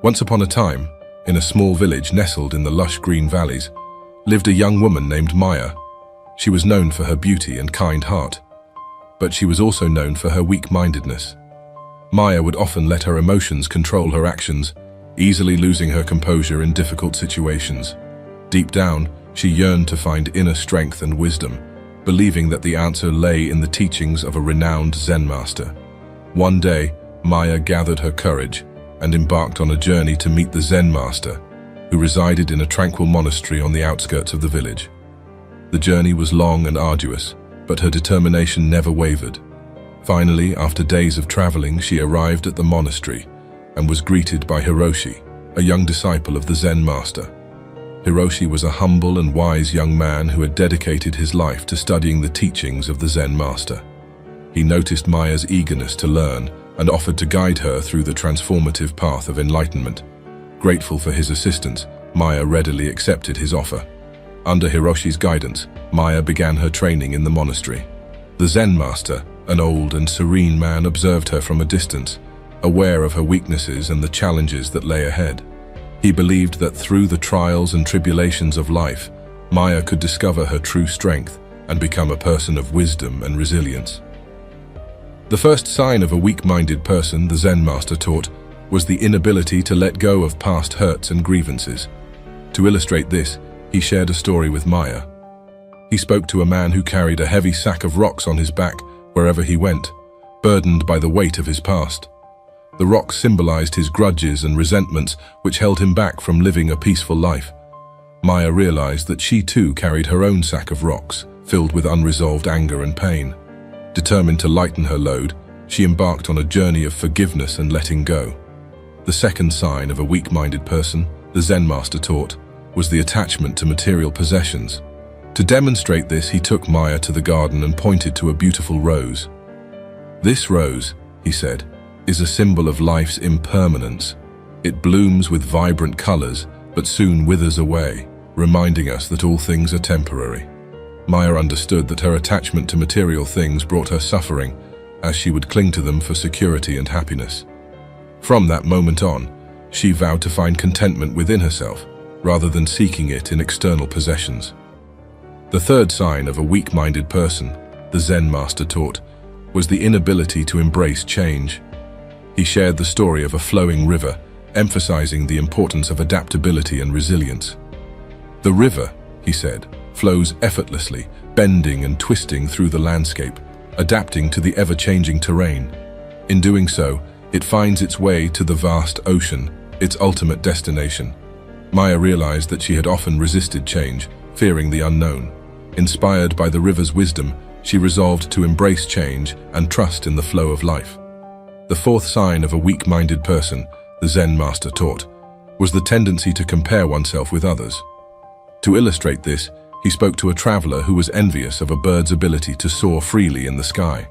Once upon a time, in a small village nestled in the lush green valleys, lived a young woman named Maya. She was known for her beauty and kind heart, but she was also known for her weak-mindedness. Maya would often let her emotions control her actions, easily losing her composure in difficult situations. Deep down, she yearned to find inner strength and wisdom, believing that the answer lay in the teachings of a renowned Zen master. One day, Maya gathered her courage and embarked on a journey to meet the Zen master, who resided in a tranquil monastery on the outskirts of the village. The journey was long and arduous, but her determination never wavered. Finally, after days of traveling, she arrived at the monastery and was greeted by Hiroshi, a young disciple of the Zen master. Hiroshi was a humble and wise young man who had dedicated his life to studying the teachings of the Zen master. He noticed Maya's eagerness to learn and offered to guide her through the transformative path of enlightenment. Grateful for his assistance, Maya readily accepted his offer. Under Hiroshi's guidance, Maya began her training in the monastery. The Zen master, an old and serene man, observed her from a distance, aware of her weaknesses and the challenges that lay ahead. He believed that through the trials and tribulations of life, Maya could discover her true strength and become a person of wisdom and resilience. The first sign of a weak-minded person, the Zen master taught, was the inability to let go of past hurts and grievances. To illustrate this, he shared a story with Maya. He spoke to a man who carried a heavy sack of rocks on his back wherever he went, burdened by the weight of his past. The rocks symbolized his grudges and resentments, which held him back from living a peaceful life. Maya realized that she too carried her own sack of rocks, filled with unresolved anger and pain. Determined to lighten her load, she embarked on a journey of forgiveness and letting go. The second sign of a weak-minded person, the Zen master taught, was the attachment to material possessions. To demonstrate this, he took Maya to the garden and pointed to a beautiful rose. "This rose," he said, "is a symbol of life's impermanence. It blooms with vibrant colors, but soon withers away, reminding us that all things are temporary." Maya understood that her attachment to material things brought her suffering, as she would cling to them for security and happiness. From that moment on, she vowed to find contentment within herself, rather than seeking it in external possessions. The third sign of a weak-minded person, the Zen master taught, was the inability to embrace change. He shared the story of a flowing river, emphasizing the importance of adaptability and resilience. "The river," he said, "flows effortlessly, bending and twisting through the landscape, adapting to the ever-changing terrain. In doing so, it finds its way to the vast ocean, its ultimate destination." Maya realized that she had often resisted change, fearing the unknown. Inspired by the river's wisdom, she resolved to embrace change and trust in the flow of life. The fourth sign of a weak-minded person, the Zen master taught, was the tendency to compare oneself with others. To illustrate this, he spoke to a traveler who was envious of a bird's ability to soar freely in the sky.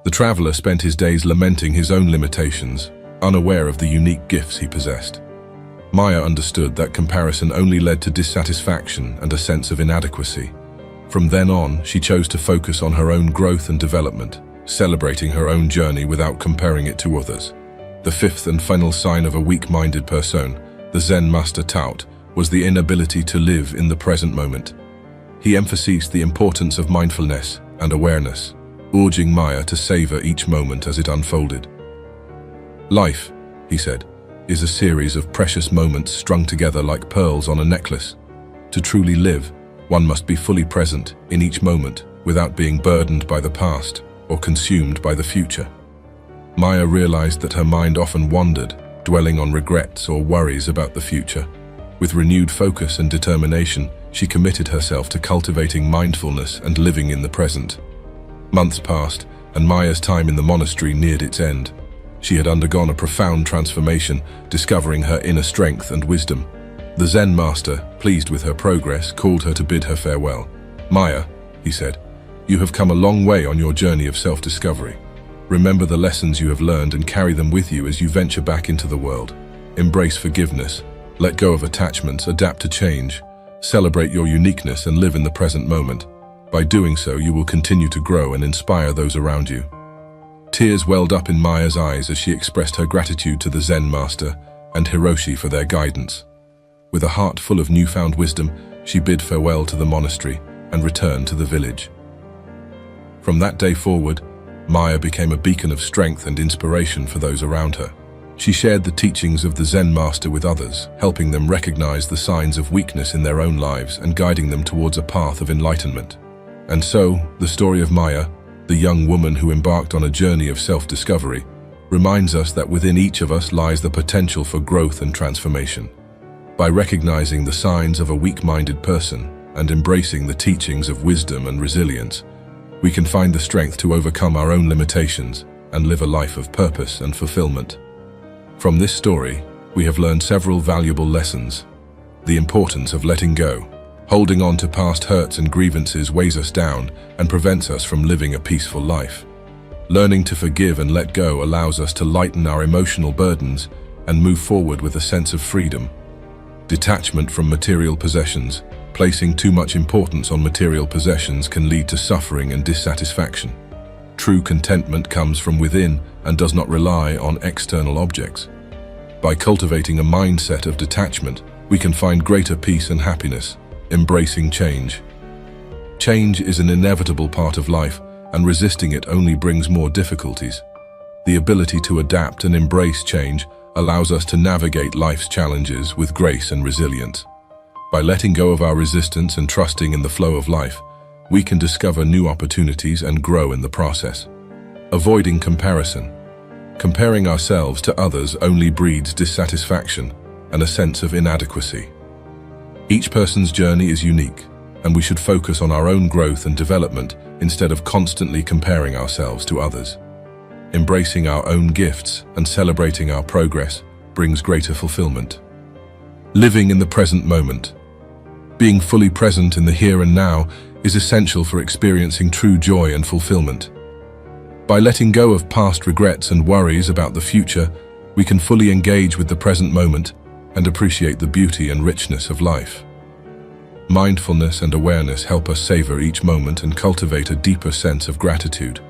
The traveler spent his days lamenting his own limitations, unaware of the unique gifts he possessed. Maya understood that comparison only led to dissatisfaction and a sense of inadequacy. From then on, she chose to focus on her own growth and development, celebrating her own journey without comparing it to others. The fifth and final sign of a weak-minded person, the Zen master taught, was the inability to live in the present moment. He emphasized the importance of mindfulness and awareness, urging Maya to savor each moment as it unfolded. "Life," he said, "is a series of precious moments strung together like pearls on a necklace. To truly live, one must be fully present in each moment without being burdened by the past or consumed by the future." Maya realized that her mind often wandered, dwelling on regrets or worries about the future. With renewed focus and determination, she committed herself to cultivating mindfulness and living in the present. Months passed, and Maya's time in the monastery neared its end. She had undergone a profound transformation, discovering her inner strength and wisdom. The Zen master, pleased with her progress, called her to bid her farewell. "Maya," he said, "you have come a long way on your journey of self-discovery. Remember the lessons you have learned and carry them with you as you venture back into the world. Embrace forgiveness, let go of attachments, adapt to change, celebrate your uniqueness and live in the present moment. By doing so, you will continue to grow and inspire those around you." Tears welled up in Maya's eyes as she expressed her gratitude to the Zen master and Hiroshi for their guidance. With a heart full of newfound wisdom, she bid farewell to the monastery and returned to the village. From that day forward, Maya became a beacon of strength and inspiration for those around her. She shared the teachings of the Zen master with others, helping them recognize the signs of weakness in their own lives and guiding them towards a path of enlightenment. And so, the story of Maya, the young woman who embarked on a journey of self-discovery, reminds us that within each of us lies the potential for growth and transformation. By recognizing the signs of a weak-minded person and embracing the teachings of wisdom and resilience, we can find the strength to overcome our own limitations and live a life of purpose and fulfillment. From this story, we have learned several valuable lessons. The importance of letting go. Holding on to past hurts and grievances weighs us down and prevents us from living a peaceful life. Learning to forgive and let go allows us to lighten our emotional burdens and move forward with a sense of freedom. Detachment from material possessions. Placing too much importance on material possessions can lead to suffering and dissatisfaction. True contentment comes from within and does not rely on external objects. By cultivating a mindset of detachment, we can find greater peace and happiness, embracing change. Change is an inevitable part of life, and resisting it only brings more difficulties. The ability to adapt and embrace change allows us to navigate life's challenges with grace and resilience. By letting go of our resistance and trusting in the flow of life, we can discover new opportunities and grow in the process. Avoiding comparison. Comparing ourselves to others only breeds dissatisfaction and a sense of inadequacy. Each person's journey is unique, and we should focus on our own growth and development instead of constantly comparing ourselves to others. Embracing our own gifts and celebrating our progress brings greater fulfillment. Living in the present moment. Being fully present in the here and now is essential for experiencing true joy and fulfillment. By letting go of past regrets and worries about the future, we can fully engage with the present moment and appreciate the beauty and richness of life. Mindfulness and awareness help us savor each moment and cultivate a deeper sense of gratitude.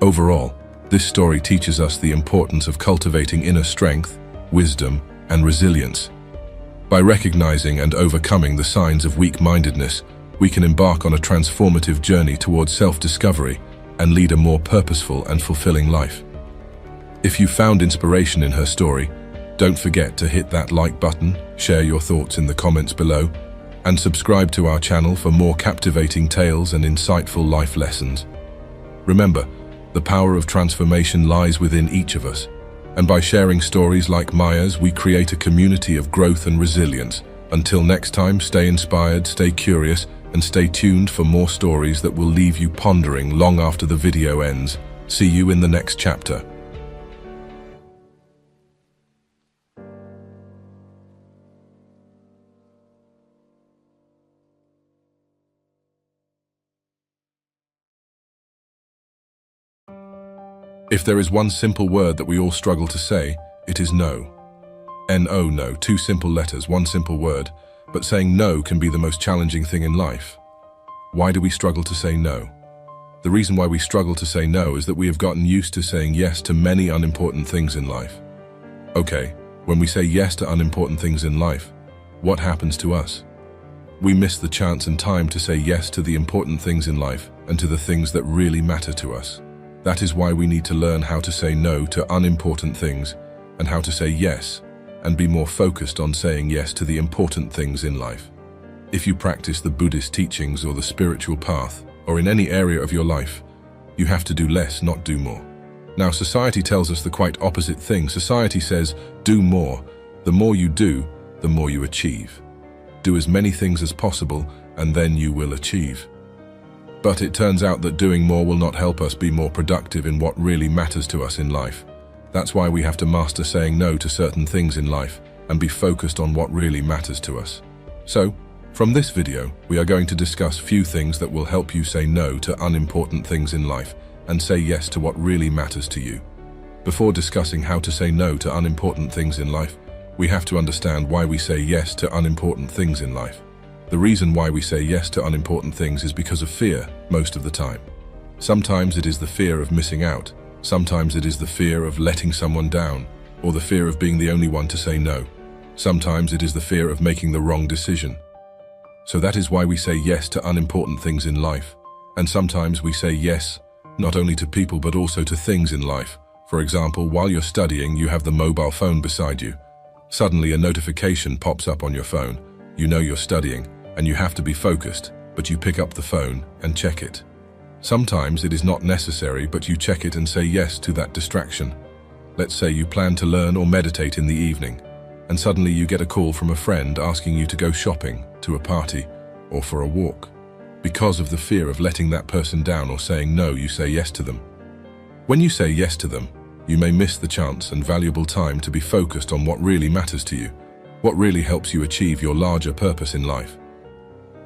Overall, this story teaches us the importance of cultivating inner strength, wisdom, and resilience. By recognizing and overcoming the signs of weak-mindedness, we can embark on a transformative journey towards self-discovery and lead a more purposeful and fulfilling life. If you found inspiration in her story, don't forget to hit that like button, share your thoughts in the comments below, and subscribe to our channel for more captivating tales and insightful life lessons. Remember, the power of transformation lies within each of us, and by sharing stories like Maya's, we create a community of growth and resilience. Until next time, stay inspired, stay curious, and stay tuned for more stories that will leave you pondering long after the video ends. See you in the next chapter. If there is one simple word that we all struggle to say, it is no. N-O, no, two simple letters, one simple word, but saying no can be the most challenging thing in life. Why do we struggle to say no? The reason why we struggle to say no is that we have gotten used to saying yes to many unimportant things in life. Okay, when we say yes to unimportant things in life, what happens to us? We miss the chance and time to say yes to the important things in life and to the things that really matter to us. That is why we need to learn how to say no to unimportant things and how to say yes and be more focused on saying yes to the important things in life. If you practice the Buddhist teachings or the spiritual path, or in any area of your life, you have to do less, not do more. Now, society tells us the quite opposite thing. Society says, do more. The more you do, the more you achieve. Do as many things as possible, and then you will achieve. But it turns out that doing more will not help us be more productive in what really matters to us in life. That's why we have to master saying no to certain things in life and be focused on what really matters to us. So, from this video, we are going to discuss few things that will help you say no to unimportant things in life and say yes to what really matters to you. Before discussing how to say no to unimportant things in life, we have to understand why we say yes to unimportant things in life. The reason why we say yes to unimportant things is because of fear, most of the time. Sometimes it is the fear of missing out. Sometimes it is the fear of letting someone down. or the fear of being the only one to say no. Sometimes it is the fear of making the wrong decision. So that is why we say yes to unimportant things in life. And sometimes we say yes, not only to people but also to things in life. For example, while you're studying, you have the mobile phone beside you. Suddenly a notification pops up on your phone. You know you're studying, and you have to be focused, but you pick up the phone and check it. Sometimes it is not necessary, but you check it and say yes to that distraction. Let's say you plan to learn or meditate in the evening, and suddenly you get a call from a friend asking you to go shopping, to a party, or for a walk. Because of the fear of letting that person down or saying no, you say yes to them. When you say yes to them, you may miss the chance and valuable time to be focused on what really matters to you, what really helps you achieve your larger purpose in life.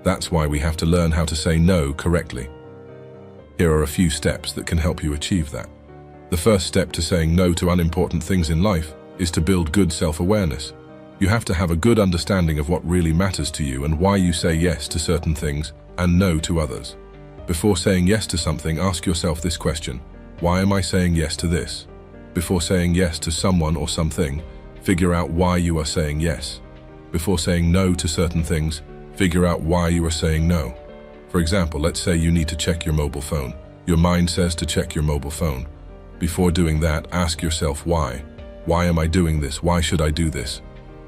That's why we have to learn how to say no correctly. Here are a few steps that can help you achieve that. The first step to saying no to unimportant things in life is to build good self-awareness. You have to have a good understanding of what really matters to you and why you say yes to certain things and no to others. Before saying yes to something, ask yourself this question: why am I saying yes to this? Before saying yes to someone or something, figure out why you are saying yes. Before saying no to certain things, figure out why you are saying no. For example, let's say you need to check your mobile phone. Your mind says to check your mobile phone. Before doing that, ask yourself why. Why am I doing this? Why should I do this?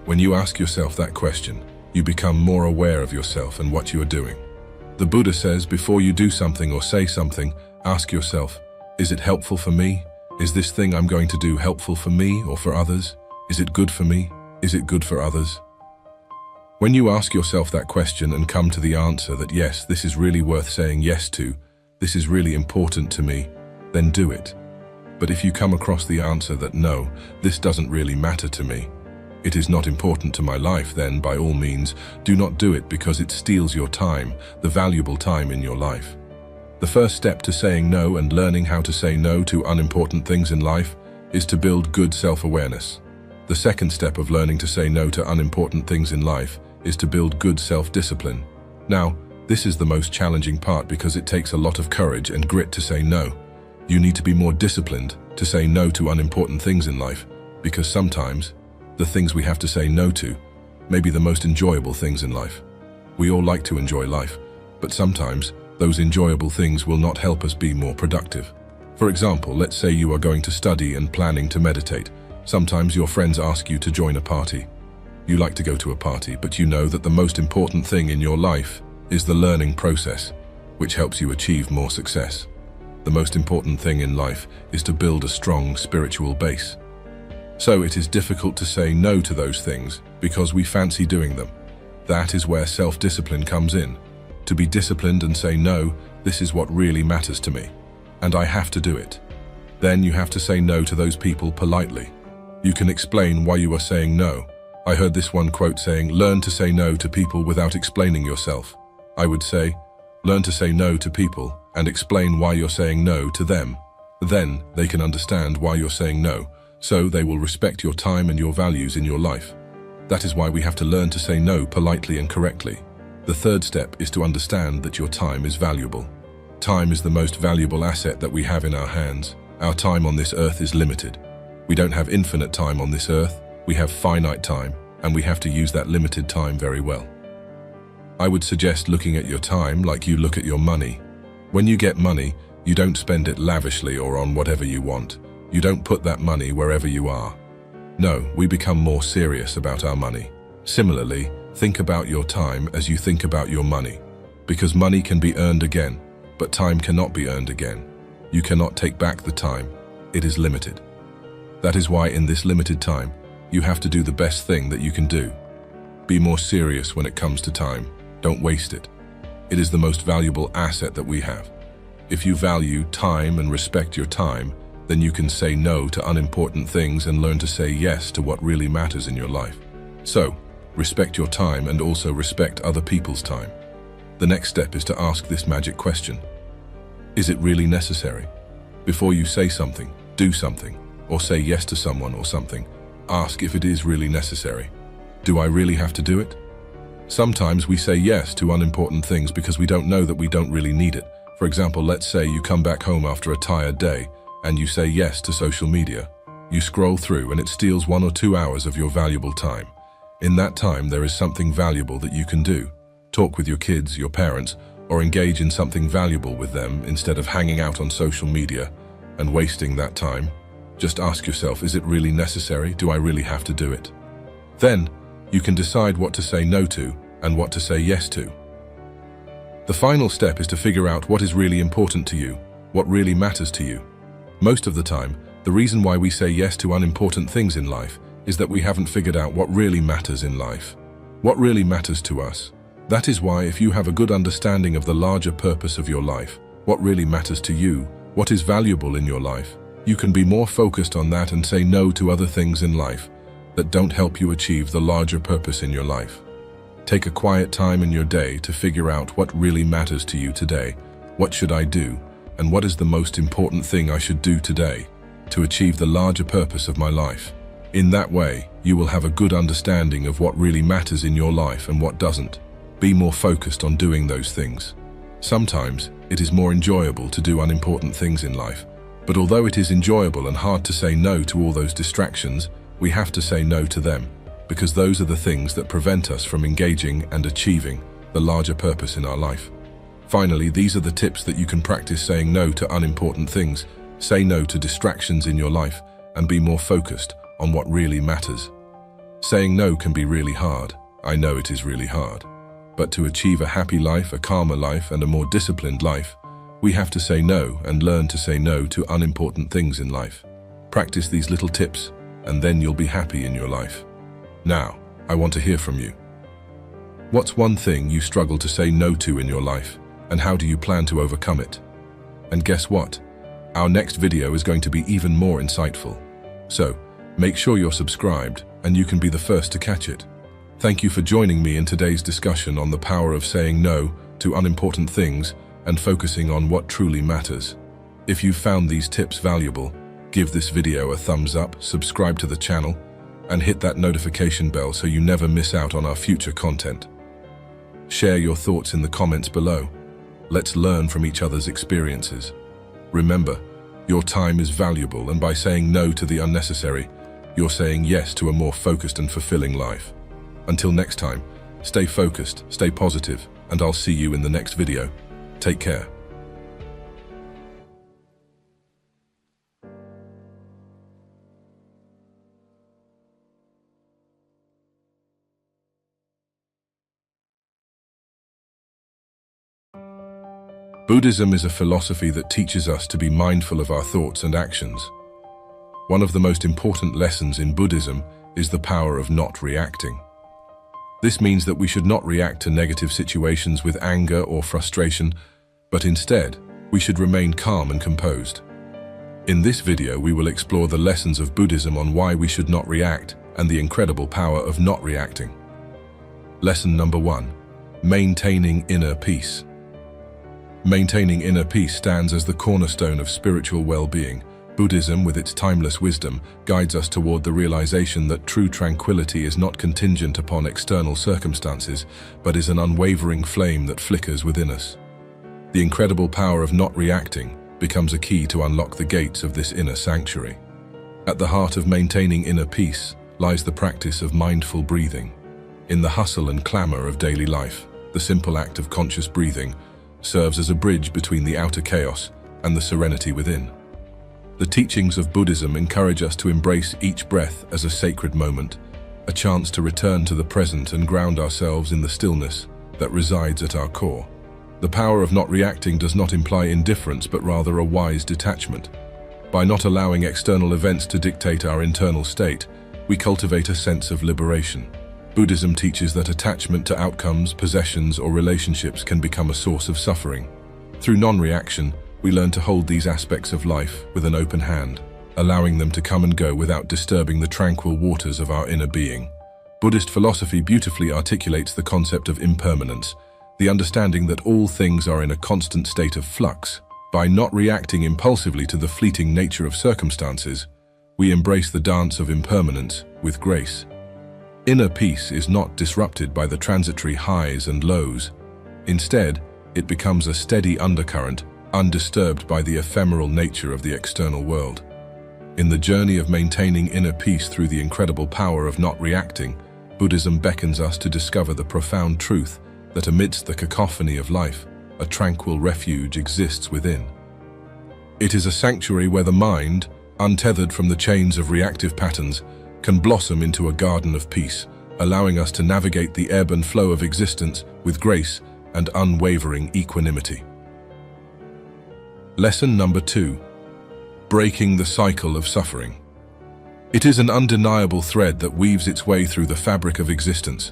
When you ask yourself that question, you become more aware of yourself and what you are doing. The Buddha says, before you do something or say something, ask yourself, is it helpful for me? Is this thing I'm going to do helpful for me or for others? Is it good for me? Is it good for others? When you ask yourself that question and come to the answer that yes, this is really worth saying yes to, this is really important to me, then do it. But if you come across the answer that no, this doesn't really matter to me, it is not important to my life, then by all means, do not do it because it steals your time, the valuable time in your life. The first step to saying no and learning how to say no to unimportant things in life is to build good self-awareness. The second step of learning to say no to unimportant things in life is to build good self-discipline. Now, this is the most challenging part because it takes a lot of courage and grit to say no. You need to be more disciplined to say no to unimportant things in life, because sometimes the things we have to say no to may be the most enjoyable things in life. We all like to enjoy life, but sometimes those enjoyable things will not help us be more productive. For example, let's say you are going to study and planning to meditate. Sometimes your friends ask you to join a party. You like to go to a party, but you know that the most important thing in your life is the learning process, which helps you achieve more success. The most important thing in life is to build a strong spiritual base. So it is difficult to say no to those things because we fancy doing them. That is where self-discipline comes in. To be disciplined and say no, this is what really matters to me, and I have to do it. Then you have to say no to those people politely. You can explain why you are saying no. I heard this one quote saying, learn to say no to people without explaining yourself. I would say, learn to say no to people and explain why you're saying no to them. Then they can understand why you're saying no, so they will respect your time and your values in your life. That is why we have to learn to say no politely and correctly. The third step is to understand that your time is valuable. Time is the most valuable asset that we have in our hands. Our time on this earth is limited. We don't have infinite time on this earth. We have finite time, and we have to use that limited time very well. I would suggest looking at your time like you look at your money. When you get money, you don't spend it lavishly or on whatever you want. You don't put that money wherever you are. No, we become more serious about our money. Similarly, think about your time as you think about your money, because money can be earned again, but time cannot be earned again. You cannot take back the time. It is limited. That is why in this limited time, you have to do the best thing that you can do. Be more serious when it comes to time. Don't waste it. It is the most valuable asset that we have. If you value time and respect your time, then you can say no to unimportant things and learn to say yes to what really matters in your life. So, respect your time and also respect other people's time. The next step is to ask this magic question. Is it really necessary? Before you say something, do something, or say yes to someone or something, ask if it is really necessary. Do I really have to do it? Sometimes we say yes to unimportant things because we don't know that we don't really need it. For example, let's say you come back home after a tired day and you say yes to social media. You scroll through and it steals 1 or 2 hours of your valuable time. In that time, there is something valuable that you can do. Talk with your kids, your parents, or engage in something valuable with them instead of hanging out on social media and wasting that time. Just ask yourself, is it really necessary? Do I really have to do it? Then, you can decide what to say no to and what to say yes to. The final step is to figure out what is really important to you, what really matters to you. Most of the time, the reason why we say yes to unimportant things in life is that we haven't figured out what really matters in life. What really matters to us. That is why if you have a good understanding of the larger purpose of your life, what really matters to you, what is valuable in your life, you can be more focused on that and say no to other things in life that don't help you achieve the larger purpose in your life. Take a quiet time in your day to figure out what really matters to you today. What should I do? And what is the most important thing I should do today to achieve the larger purpose of my life? In that way, you will have a good understanding of what really matters in your life and what doesn't. Be more focused on doing those things. Sometimes, it is more enjoyable to do unimportant things in life. But although it is enjoyable and hard to say no to all those distractions, we have to say no to them, because those are the things that prevent us from engaging and achieving the larger purpose in our life. Finally, these are the tips that you can practice saying no to unimportant things, say no to distractions in your life, and be more focused on what really matters. Saying no can be really hard. I know it is really hard. But to achieve a happy life, a calmer life, and a more disciplined life, we have to say no and learn to say no to unimportant things in life. Practice these little tips, and then you'll be happy in your life. Now, I want to hear from you. What's one thing you struggle to say no to in your life, and how do you plan to overcome it? And guess what? Our next video is going to be even more insightful. So, make sure you're subscribed, and you can be the first to catch it. Thank you for joining me in today's discussion on the power of saying no to unimportant things and focusing on what truly matters. If you found these tips valuable, give this video a thumbs up, subscribe to the channel, and hit that notification bell so you never miss out on our future content. Share your thoughts in the comments below. Let's learn from each other's experiences. Remember, your time is valuable, and by saying no to the unnecessary, you're saying yes to a more focused and fulfilling life. Until next time, stay focused, stay positive, and I'll see you in the next video. Take care. Buddhism is a philosophy that teaches us to be mindful of our thoughts and actions. One of the most important lessons in Buddhism is the power of not reacting. This means that we should not react to negative situations with anger or frustration, but instead, we should remain calm and composed. In this video, we will explore the lessons of Buddhism on why we should not react and the incredible power of not reacting. Lesson number 1. Maintaining inner peace. Maintaining inner peace stands as the cornerstone of spiritual well-being. Buddhism, with its timeless wisdom, guides us toward the realization that true tranquility is not contingent upon external circumstances, but is an unwavering flame that flickers within us. The incredible power of not reacting becomes a key to unlock the gates of this inner sanctuary. At the heart of maintaining inner peace lies the practice of mindful breathing. In the hustle and clamor of daily life, the simple act of conscious breathing serves as a bridge between the outer chaos and the serenity within. The teachings of Buddhism encourage us to embrace each breath as a sacred moment, a chance to return to the present and ground ourselves in the stillness that resides at our core. The power of not reacting does not imply indifference, but rather a wise detachment. By not allowing external events to dictate our internal state, we cultivate a sense of liberation. Buddhism teaches that attachment to outcomes, possessions, or relationships can become a source of suffering. Through non-reaction, we learn to hold these aspects of life with an open hand, allowing them to come and go without disturbing the tranquil waters of our inner being. Buddhist philosophy beautifully articulates the concept of impermanence, the understanding that all things are in a constant state of flux. By not reacting impulsively to the fleeting nature of circumstances, we embrace the dance of impermanence with grace. Inner peace is not disrupted by the transitory highs and lows. Instead, it becomes a steady undercurrent, undisturbed by the ephemeral nature of the external world. In the journey of maintaining inner peace through the incredible power of not reacting, Buddhism beckons us to discover the profound truth that amidst the cacophony of life, a tranquil refuge exists within. It is a sanctuary where the mind, untethered from the chains of reactive patterns, can blossom into a garden of peace, allowing us to navigate the ebb and flow of existence with grace and unwavering equanimity. Lesson number 2. Breaking the cycle of suffering. It is an undeniable thread that weaves its way through the fabric of existence.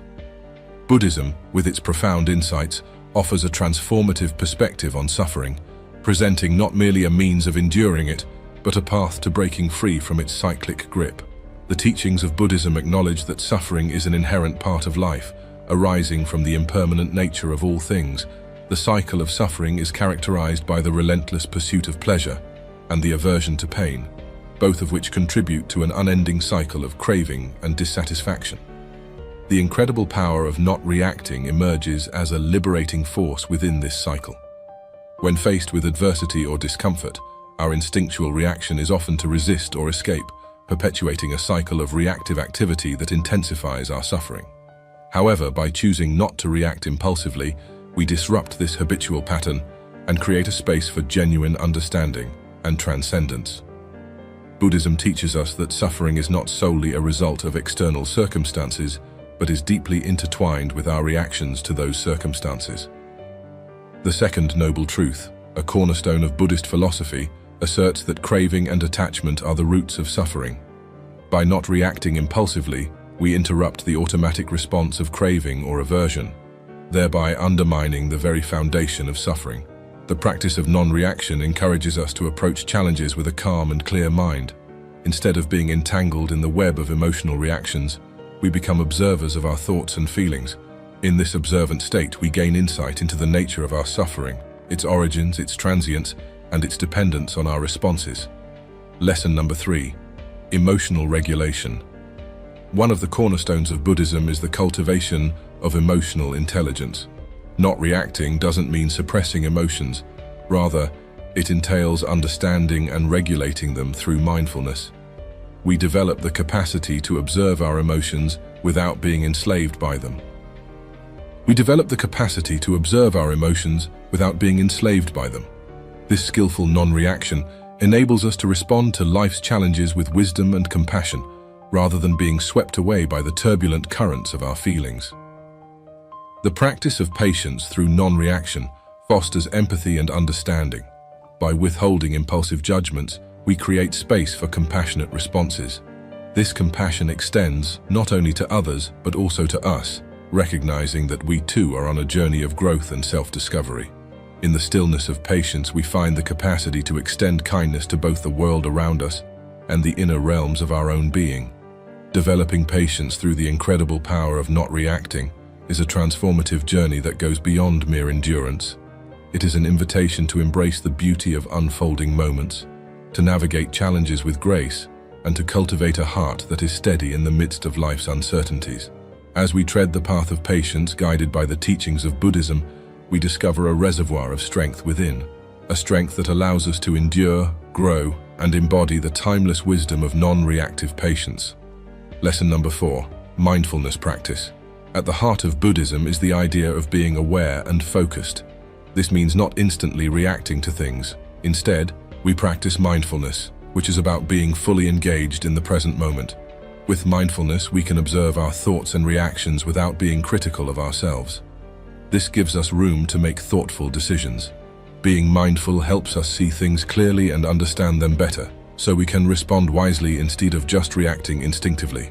Buddhism, with its profound insights, offers a transformative perspective on suffering, presenting not merely a means of enduring it, but a path to breaking free from its cyclic grip. The teachings of Buddhism acknowledge that suffering is an inherent part of life, arising from the impermanent nature of all things. The cycle of suffering is characterized by the relentless pursuit of pleasure and the aversion to pain, both of which contribute to an unending cycle of craving and dissatisfaction. The incredible power of not reacting emerges as a liberating force within this cycle. When faced with adversity or discomfort, our instinctual reaction is often to resist or escape, perpetuating a cycle of reactive activity that intensifies our suffering. However, by choosing not to react impulsively, we disrupt this habitual pattern and create a space for genuine understanding and transcendence. Buddhism teaches us that suffering is not solely a result of external circumstances, but is deeply intertwined with our reactions to those circumstances. The second noble truth, a cornerstone of Buddhist philosophy, asserts that craving and attachment are the roots of suffering. By not reacting impulsively, we interrupt the automatic response of craving or aversion, thereby undermining the very foundation of suffering. The practice of non-reaction encourages us to approach challenges with a calm and clear mind. Instead of being entangled in the web of emotional reactions, we become observers of our thoughts and feelings. In this observant state, we gain insight into the nature of our suffering, its origins, its transience, and its dependence on our responses. Lesson number 3. Emotional regulation. One of the cornerstones of Buddhism is the cultivation of emotional intelligence. Not reacting doesn't mean suppressing emotions. Rather, it entails understanding and regulating them through mindfulness. We develop the capacity to observe our emotions without being enslaved by them. This skillful non-reaction enables us to respond to life's challenges with wisdom and compassion, rather than being swept away by the turbulent currents of our feelings. The practice of patience through non-reaction fosters empathy and understanding. By withholding impulsive judgments, we create space for compassionate responses. This compassion extends not only to others, but also to us, recognizing that we too are on a journey of growth and self-discovery. In the stillness of patience, we find the capacity to extend kindness to both the world around us and the inner realms of our own being. Developing patience through the incredible power of not reacting is a transformative journey that goes beyond mere endurance. It is an invitation to embrace the beauty of unfolding moments, to navigate challenges with grace, and to cultivate a heart that is steady in the midst of life's uncertainties. As we tread the path of patience guided by the teachings of Buddhism, we discover a reservoir of strength within, a strength that allows us to endure, grow, and embody the timeless wisdom of non-reactive patience. Lesson number 4. Mindfulness practice. At the heart of Buddhism is the idea of being aware and focused. This means not instantly reacting to things. Instead, we practice mindfulness, which is about being fully engaged in the present moment. With mindfulness, we can observe our thoughts and reactions without being critical of ourselves. This gives us room to make thoughtful decisions. Being mindful helps us see things clearly and understand them better, so we can respond wisely instead of just reacting instinctively.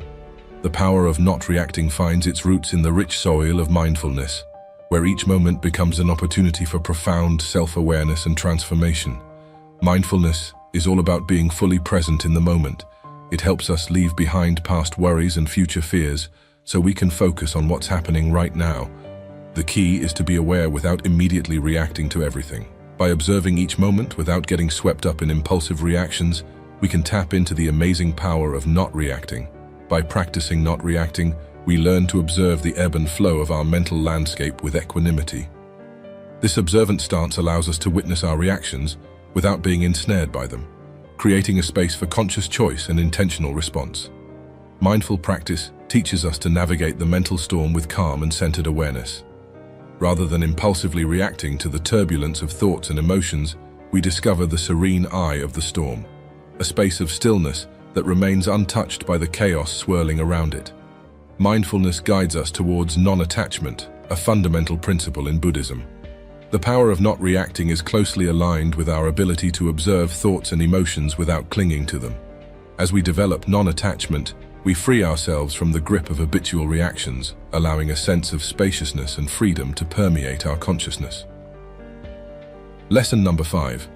The power of not reacting finds its roots in the rich soil of mindfulness, where each moment becomes an opportunity for profound self-awareness and transformation. Mindfulness is all about being fully present in the moment. It helps us leave behind past worries and future fears, so we can focus on what's happening right now. The key is to be aware without immediately reacting to everything. By observing each moment without getting swept up in impulsive reactions, we can tap into the amazing power of not reacting. By practicing not reacting, we learn to observe the ebb and flow of our mental landscape with equanimity. This observant stance allows us to witness our reactions without being ensnared by them. creating a space for conscious choice and intentional response. Mindful practice teaches us to navigate the mental storm with calm and centered awareness. Rather than impulsively reacting to the turbulence of thoughts and emotions, we discover the serene eye of the storm, a space of stillness that remains untouched by the chaos swirling around it. Mindfulness guides us towards non-attachment, a fundamental principle in Buddhism. The power of not reacting is closely aligned with our ability to observe thoughts and emotions without clinging to them. As we develop non-attachment, we free ourselves from the grip of habitual reactions, allowing a sense of spaciousness and freedom to permeate our consciousness. Lesson number 5.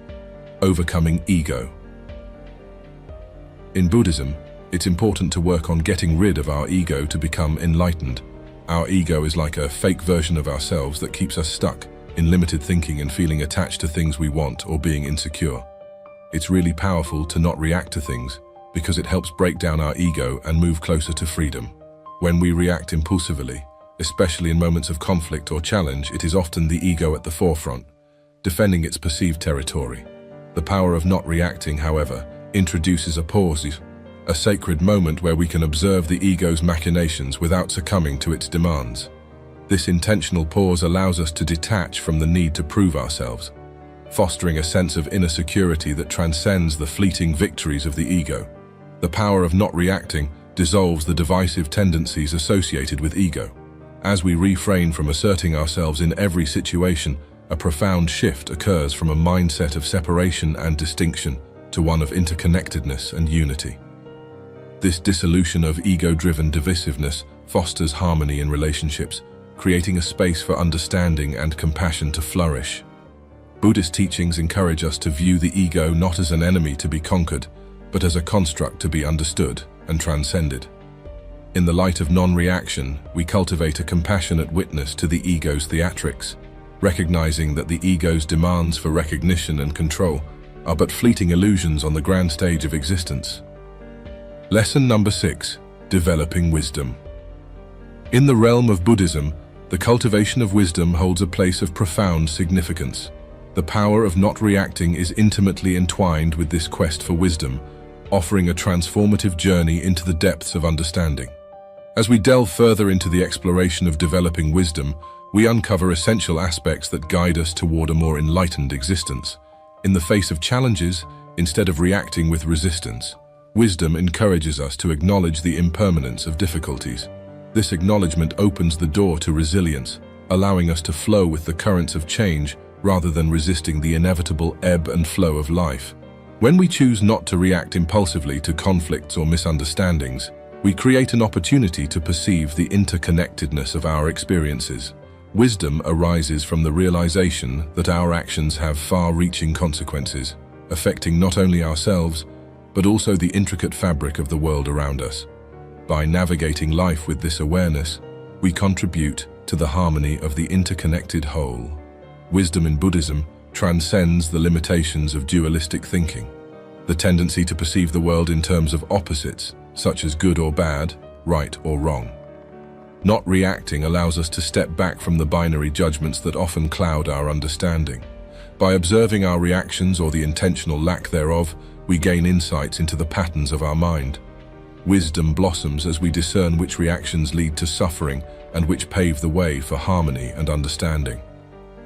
Overcoming ego. In Buddhism, it's important to work on getting rid of our ego to become enlightened. Our ego is like a fake version of ourselves that keeps us stuck in limited thinking and feeling attached to things we want or being insecure. It's really powerful to not react to things because it helps break down our ego and move closer to freedom. When we react impulsively, especially in moments of conflict or challenge, it is often the ego at the forefront, defending its perceived territory. The power of not reacting, however, introduces a pause, a sacred moment where we can observe the ego's machinations without succumbing to its demands. This intentional pause allows us to detach from the need to prove ourselves, fostering a sense of inner security that transcends the fleeting victories of the ego. The power of not reacting dissolves the divisive tendencies associated with ego. As we refrain from asserting ourselves in every situation, a profound shift occurs from a mindset of separation and distinction to one of interconnectedness and unity. This dissolution of ego-driven divisiveness fosters harmony in relationships, creating a space for understanding and compassion to flourish. Buddhist teachings encourage us to view the ego not as an enemy to be conquered, but as a construct to be understood and transcended. In the light of non-reaction, we cultivate a compassionate witness to the ego's theatrics, recognizing that the ego's demands for recognition and control are but fleeting illusions on the grand stage of existence. Lesson number 6. Developing wisdom. In the realm of Buddhism, the cultivation of wisdom holds a place of profound significance. The power of not reacting is intimately entwined with this quest for wisdom, offering a transformative journey into the depths of understanding. As we delve further into the exploration of developing wisdom, we uncover essential aspects that guide us toward a more enlightened existence. In the face of challenges, instead of reacting with resistance, wisdom encourages us to acknowledge the impermanence of difficulties. This acknowledgement opens the door to resilience, allowing us to flow with the currents of change rather than resisting the inevitable ebb and flow of life. When we choose not to react impulsively to conflicts or misunderstandings, we create an opportunity to perceive the interconnectedness of our experiences. Wisdom arises from the realization that our actions have far-reaching consequences, affecting not only ourselves, but also the intricate fabric of the world around us. By navigating life with this awareness, we contribute to the harmony of the interconnected whole. Wisdom in Buddhism transcends the limitations of dualistic thinking, the tendency to perceive the world in terms of opposites, such as good or bad, right or wrong. Not reacting allows us to step back from the binary judgments that often cloud our understanding. By observing our reactions or the intentional lack thereof, we gain insights into the patterns of our mind. Wisdom blossoms as we discern which reactions lead to suffering and which pave the way for harmony and understanding.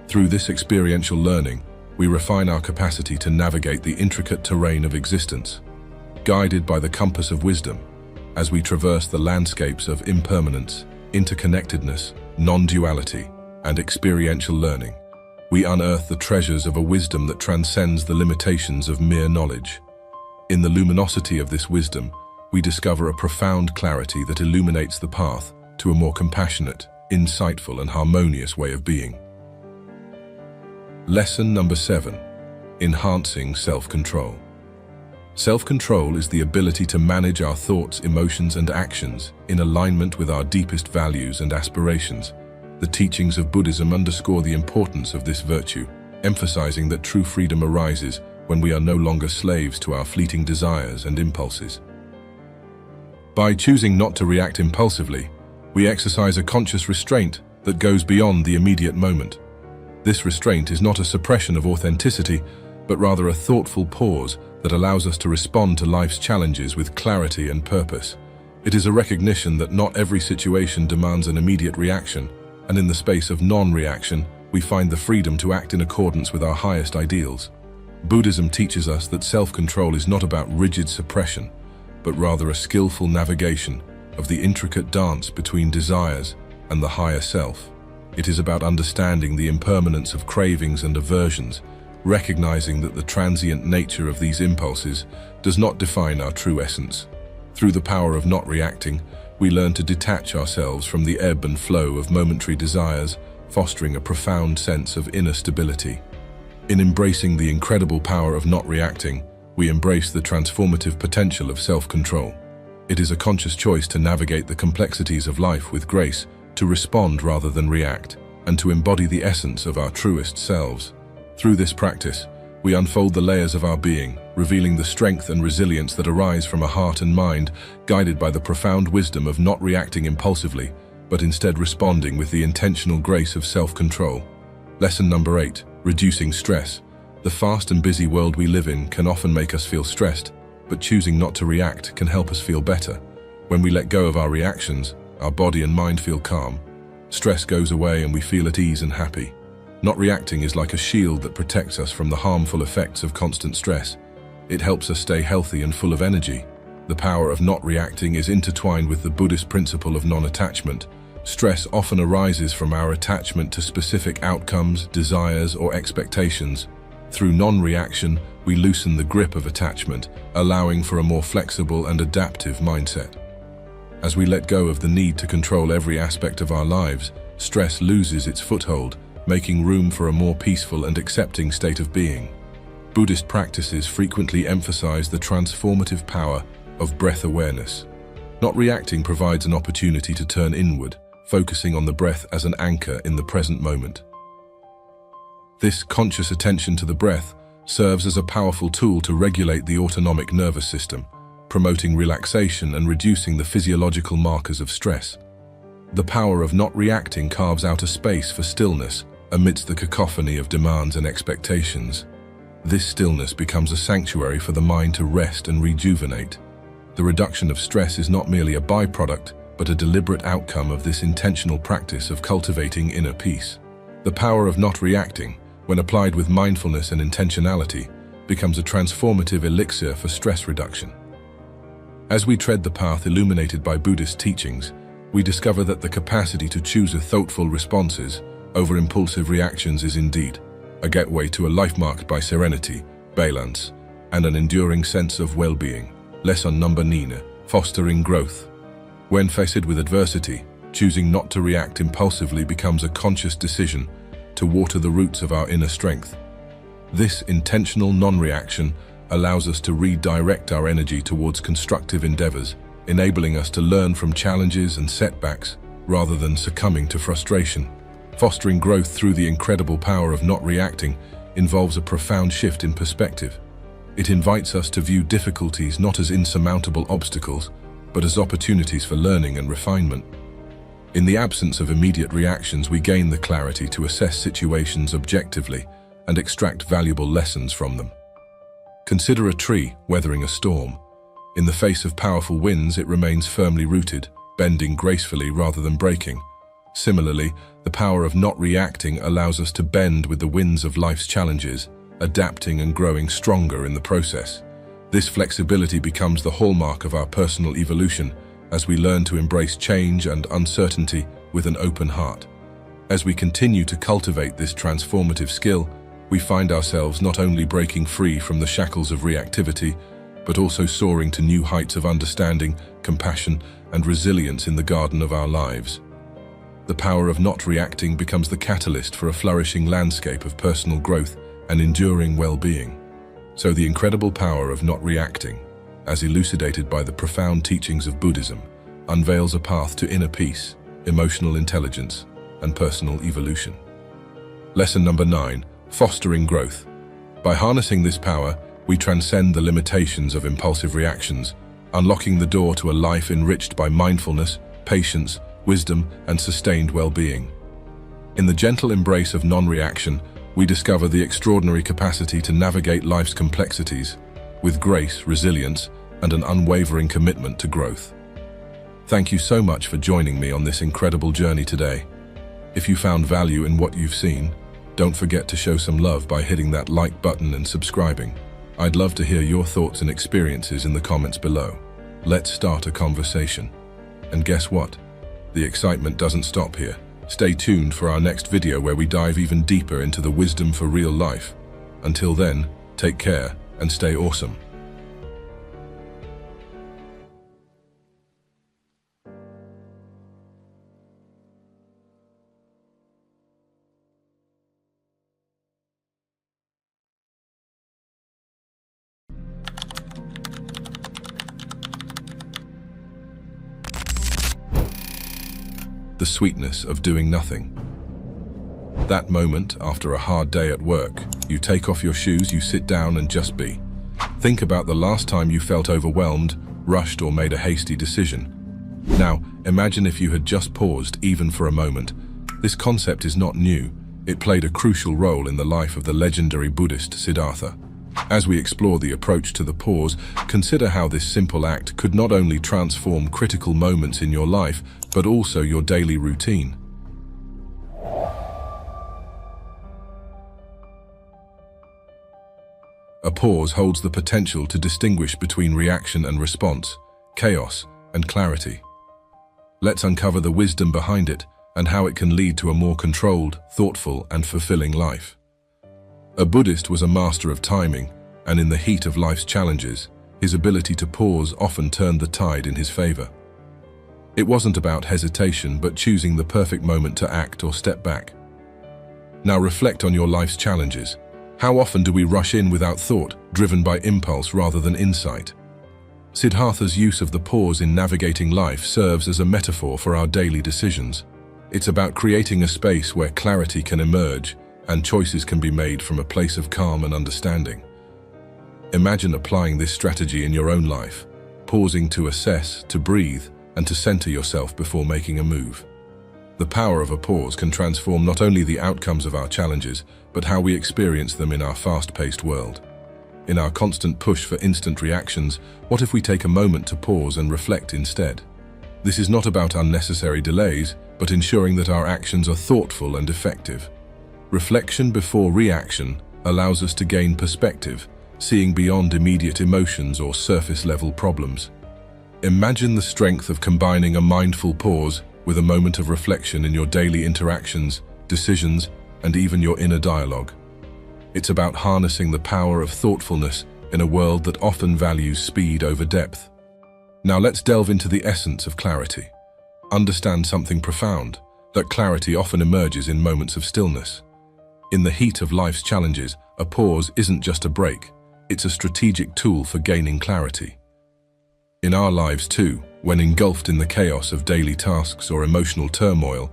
Through this experiential learning, we refine our capacity to navigate the intricate terrain of existence, guided by the compass of wisdom. As we traverse the landscapes of impermanence, interconnectedness, non-duality, and experiential learning, we unearth the treasures of a wisdom that transcends the limitations of mere knowledge. In the luminosity of this wisdom, we discover a profound clarity that illuminates the path to a more compassionate, insightful, and harmonious way of being. Lesson number 7. Enhancing self-control. Self-control is the ability to manage our thoughts, emotions, and actions in alignment with our deepest values and aspirations. The teachings of Buddhism underscore the importance of this virtue, emphasizing that true freedom arises when we are no longer slaves to our fleeting desires and impulses. By choosing not to react impulsively, we exercise a conscious restraint that goes beyond the immediate moment. This restraint is not a suppression of authenticity, but rather a thoughtful pause that allows us to respond to life's challenges with clarity and purpose. It is a recognition that not every situation demands an immediate reaction, and in the space of non-reaction, we find the freedom to act in accordance with our highest ideals. Buddhism teaches us that self-control is not about rigid suppression, but rather a skillful navigation of the intricate dance between desires and the higher self. It is about understanding the impermanence of cravings and aversions, recognizing that the transient nature of these impulses does not define our true essence. Through the power of not reacting, we learn to detach ourselves from the ebb and flow of momentary desires, fostering a profound sense of inner stability. In embracing the incredible power of not reacting, we embrace the transformative potential of self-control. It is a conscious choice to navigate the complexities of life with grace, to respond rather than react, and to embody the essence of our truest selves. Through this practice, we unfold the layers of our being, revealing the strength and resilience that arise from a heart and mind guided by the profound wisdom of not reacting impulsively, but instead responding with the intentional grace of self-control. Lesson number 8, reducing stress. The fast and busy world we live in can often make us feel stressed, but choosing not to react can help us feel better. When we let go of our reactions, our body and mind feel calm. Stress goes away and we feel at ease and happy. Not reacting is like a shield that protects us from the harmful effects of constant stress. It helps us stay healthy and full of energy. The power of not reacting is intertwined with the Buddhist principle of non-attachment. Stress often arises from our attachment to specific outcomes, desires, or expectations. Through non-reaction, we loosen the grip of attachment, allowing for a more flexible and adaptive mindset. As we let go of the need to control every aspect of our lives, stress loses its foothold, making room for a more peaceful and accepting state of being. Buddhist practices frequently emphasize the transformative power of breath awareness. Not reacting provides an opportunity to turn inward, focusing on the breath as an anchor in the present moment. This conscious attention to the breath serves as a powerful tool to regulate the autonomic nervous system, promoting relaxation and reducing the physiological markers of stress. The power of not reacting carves out a space for stillness amidst the cacophony of demands and expectations. This stillness becomes a sanctuary for the mind to rest and rejuvenate. The reduction of stress is not merely a byproduct, but a deliberate outcome of this intentional practice of cultivating inner peace. The power of not reacting, when applied with mindfulness and intentionality, becomes a transformative elixir for stress reduction. As we tread the path illuminated by Buddhist teachings, we discover that the capacity to choose thoughtful responses over impulsive reactions is indeed a gateway to a life marked by serenity, balance, and an enduring sense of well-being. Lesson number 9, fostering growth. When faced with adversity, choosing not to react impulsively becomes a conscious decision to water the roots of our inner strength. This intentional non-reaction allows us to redirect our energy towards constructive endeavors, enabling us to learn from challenges and setbacks rather than succumbing to frustration. Fostering growth through the incredible power of not reacting involves a profound shift in perspective. It invites us to view difficulties not as insurmountable obstacles, but as opportunities for learning and refinement. In the absence of immediate reactions, we gain the clarity to assess situations objectively and extract valuable lessons from them. Consider a tree weathering a storm. In the face of powerful winds, it remains firmly rooted, bending gracefully rather than breaking. Similarly, the power of not reacting allows us to bend with the winds of life's challenges, adapting and growing stronger in the process. This flexibility becomes the hallmark of our personal evolution as we learn to embrace change and uncertainty with an open heart. As we continue to cultivate this transformative skill, we find ourselves not only breaking free from the shackles of reactivity, but also soaring to new heights of understanding, compassion, and resilience in the garden of our lives. The power of not reacting becomes the catalyst for a flourishing landscape of personal growth and enduring well-being. So the incredible power of not reacting, as elucidated by the profound teachings of Buddhism, unveils a path to inner peace, emotional intelligence, and personal evolution. Lesson number 9, fostering growth. By harnessing this power, we transcend the limitations of impulsive reactions, unlocking the door to a life enriched by mindfulness, patience, wisdom, and sustained well-being. In the gentle embrace of non-reaction, we discover the extraordinary capacity to navigate life's complexities with grace, resilience, and an unwavering commitment to growth. Thank you so much for joining me on this incredible journey today. If you found value in what you've seen, don't forget to show some love by hitting that like button and subscribing. I'd love to hear your thoughts and experiences in the comments below. Let's start a conversation. And guess what? The excitement doesn't stop here. Stay tuned for our next video where we dive even deeper into the wisdom for real life. Until then, take care and stay awesome. The sweetness of doing nothing. That moment, after a hard day at work, you take off your shoes, you sit down and just be. Think about the last time you felt overwhelmed, rushed, or made a hasty decision. Now, imagine if you had just paused, even for a moment. This concept is not new. It played a crucial role in the life of the legendary Buddhist Siddhartha. As we explore the approach to the pause, consider how this simple act could not only transform critical moments in your life, but also your daily routine. A pause holds the potential to distinguish between reaction and response, chaos and clarity. Let's uncover the wisdom behind it and how it can lead to a more controlled, thoughtful, and fulfilling life. A Buddhist was a master of timing, and in the heat of life's challenges, his ability to pause often turned the tide in his favor. It wasn't about hesitation, but choosing the perfect moment to act or step back. Now reflect on your life's challenges. How often do we rush in without thought, driven by impulse rather than insight? Siddhartha's use of the pause in navigating life serves as a metaphor for our daily decisions. It's about creating a space where clarity can emerge and choices can be made from a place of calm and understanding. Imagine applying this strategy in your own life, pausing to assess, to breathe, and to center yourself before making a move. The power of a pause can transform not only the outcomes of our challenges, but how we experience them in our fast-paced world. In our constant push for instant reactions, what if we take a moment to pause and reflect instead? This is not about unnecessary delays, but ensuring that our actions are thoughtful and effective. Reflection before reaction allows us to gain perspective, seeing beyond immediate emotions or surface-level problems. Imagine the strength of combining a mindful pause with a moment of reflection in your daily interactions, decisions, and even your inner dialogue. It's about harnessing the power of thoughtfulness in a world that often values speed over depth. Now let's delve into the essence of clarity. Understand something profound, that clarity often emerges in moments of stillness. In the heat of life's challenges, a pause isn't just a break, it's a strategic tool for gaining clarity. In our lives too, when engulfed in the chaos of daily tasks or emotional turmoil,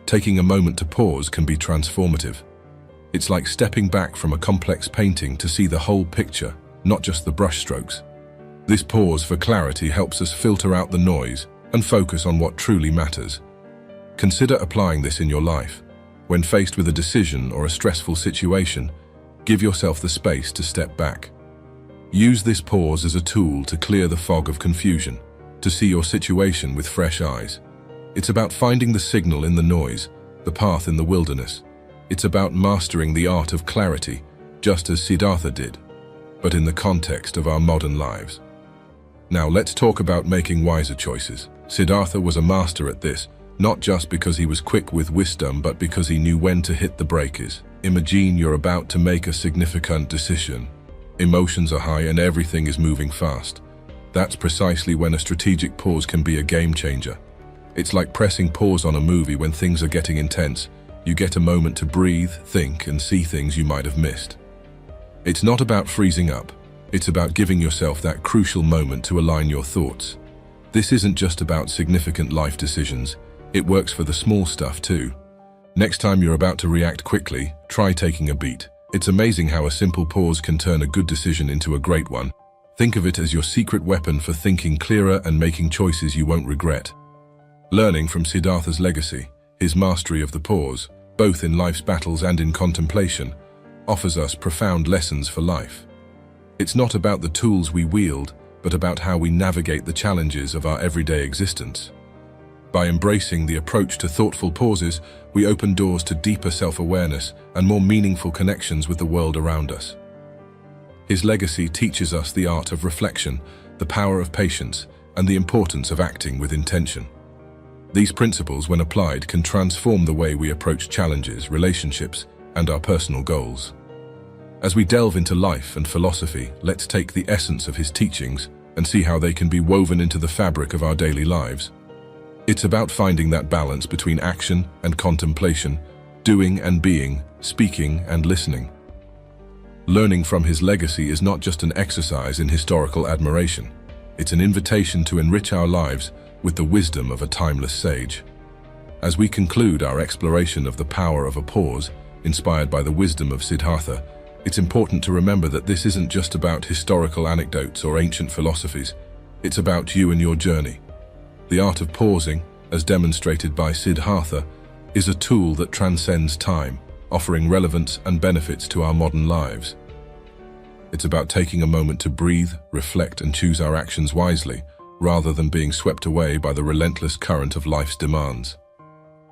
taking a moment to pause can be transformative. It's like stepping back from a complex painting to see the whole picture, not just the brushstrokes. This pause for clarity helps us filter out the noise and focus on what truly matters. Consider applying this in your life. When faced with a decision or a stressful situation, give yourself the space to step back. Use this pause as a tool to clear the fog of confusion, to see your situation with fresh eyes. It's about finding the signal in the noise, the path in the wilderness. It's about mastering the art of clarity, just as Siddhartha did, but in the context of our modern lives. Now let's talk about making wiser choices. Siddhartha was a master at this, not just because he was quick with wisdom, but because he knew when to hit the brakes. Imagine you're about to make a significant decision. Emotions are high and everything is moving fast. That's precisely when a strategic pause can be a game changer. It's like pressing pause on a movie when things are getting intense. You get a moment to breathe, think, and see things you might have missed. It's not about freezing up. It's about giving yourself that crucial moment to align your thoughts. This isn't just about significant life decisions. It works for the small stuff too. Next time you're about to react quickly, try taking a beat. It's amazing how a simple pause can turn a good decision into a great one. Think of it as your secret weapon for thinking clearer and making choices you won't regret. Learning from Siddhartha's legacy, his mastery of the pause, both in life's battles and in contemplation, offers us profound lessons for life. It's not about the tools we wield, but about how we navigate the challenges of our everyday existence. By embracing the approach to thoughtful pauses, we open doors to deeper self-awareness and more meaningful connections with the world around us. His legacy teaches us the art of reflection, the power of patience, and the importance of acting with intention. These principles, when applied, can transform the way we approach challenges, relationships, and our personal goals. As we delve into life and philosophy, let's take the essence of his teachings and see how they can be woven into the fabric of our daily lives. It's about finding that balance between action and contemplation, doing and being, speaking and listening. Learning from his legacy is not just an exercise in historical admiration. It's an invitation to enrich our lives with the wisdom of a timeless sage. As we conclude our exploration of the power of a pause, inspired by the wisdom of Siddhartha, it's important to remember that this isn't just about historical anecdotes or ancient philosophies. It's about you and your journey. The art of pausing, as demonstrated by Siddhartha, is a tool that transcends time, offering relevance and benefits to our modern lives. It's about taking a moment to breathe, reflect, and choose our actions wisely, rather than being swept away by the relentless current of life's demands.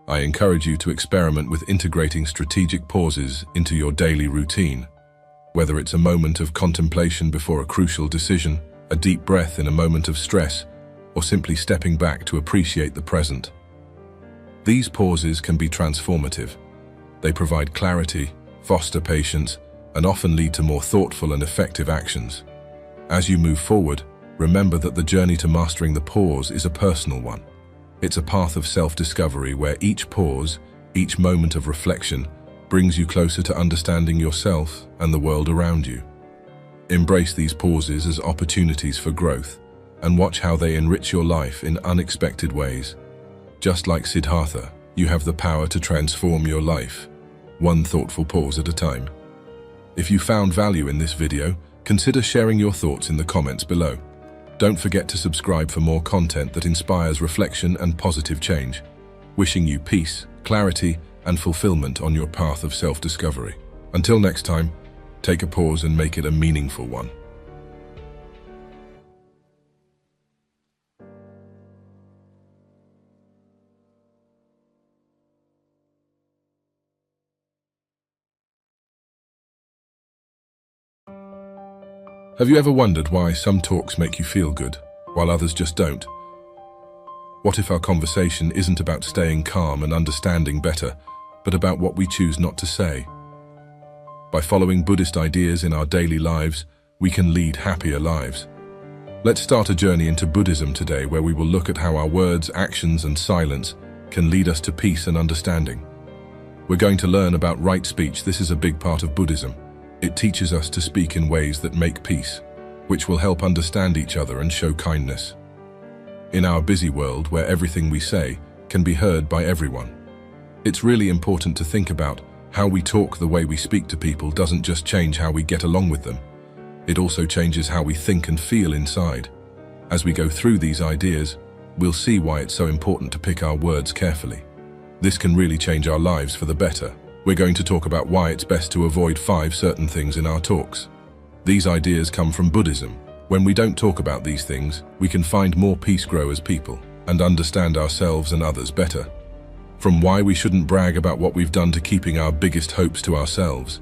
I encourage you to experiment with integrating strategic pauses into your daily routine. Whether it's a moment of contemplation before a crucial decision, a deep breath in a moment of stress, or simply stepping back to appreciate the present. These pauses can be transformative. They provide clarity, foster patience, and often lead to more thoughtful and effective actions. As you move forward, remember that the journey to mastering the pause is a personal one. It's a path of self-discovery where each pause, each moment of reflection, brings you closer to understanding yourself and the world around you. Embrace these pauses as opportunities for growth, and watch how they enrich your life in unexpected ways. Just like Siddhartha, you have the power to transform your life, one thoughtful pause at a time. If you found value in this video, consider sharing your thoughts in the comments below. Don't forget to subscribe for more content that inspires reflection and positive change. Wishing you peace, clarity, and fulfillment on your path of self-discovery. Until next time, take a pause and make it a meaningful one. Have you ever wondered why some talks make you feel good, while others just don't? What if our conversation isn't about staying calm and understanding better, but about what we choose not to say? By following Buddhist ideas in our daily lives, we can lead happier lives. Let's start a journey into Buddhism today, where we will look at how our words, actions, and silence can lead us to peace and understanding. We're going to learn about right speech. This is a big part of Buddhism. It teaches us to speak in ways that make peace, which will help understand each other and show kindness. In our busy world, where everything we say can be heard by everyone, it's really important to think about how we talk. The way we speak to people doesn't just change how we get along with them. It also changes how we think and feel inside. As we go through these ideas, we'll see why it's so important to pick our words carefully. This can really change our lives for the better. We're going to talk about why it's best to avoid 5 certain things in our talks. These ideas come from Buddhism. When we don't talk about these things, we can find more peace, grow as people, and understand ourselves and others better. From why we shouldn't brag about what we've done to keeping our biggest hopes to ourselves.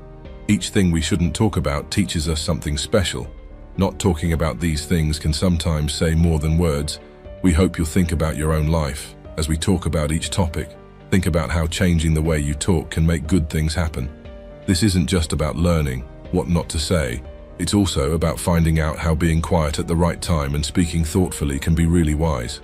Each thing we shouldn't talk about teaches us something special. Not talking about these things can sometimes say more than words. We hope you'll think about your own life as we talk about each topic. Think about how changing the way you talk can make good things happen. This isn't just about learning what not to say. It's also about finding out how being quiet at the right time and speaking thoughtfully can be really wise.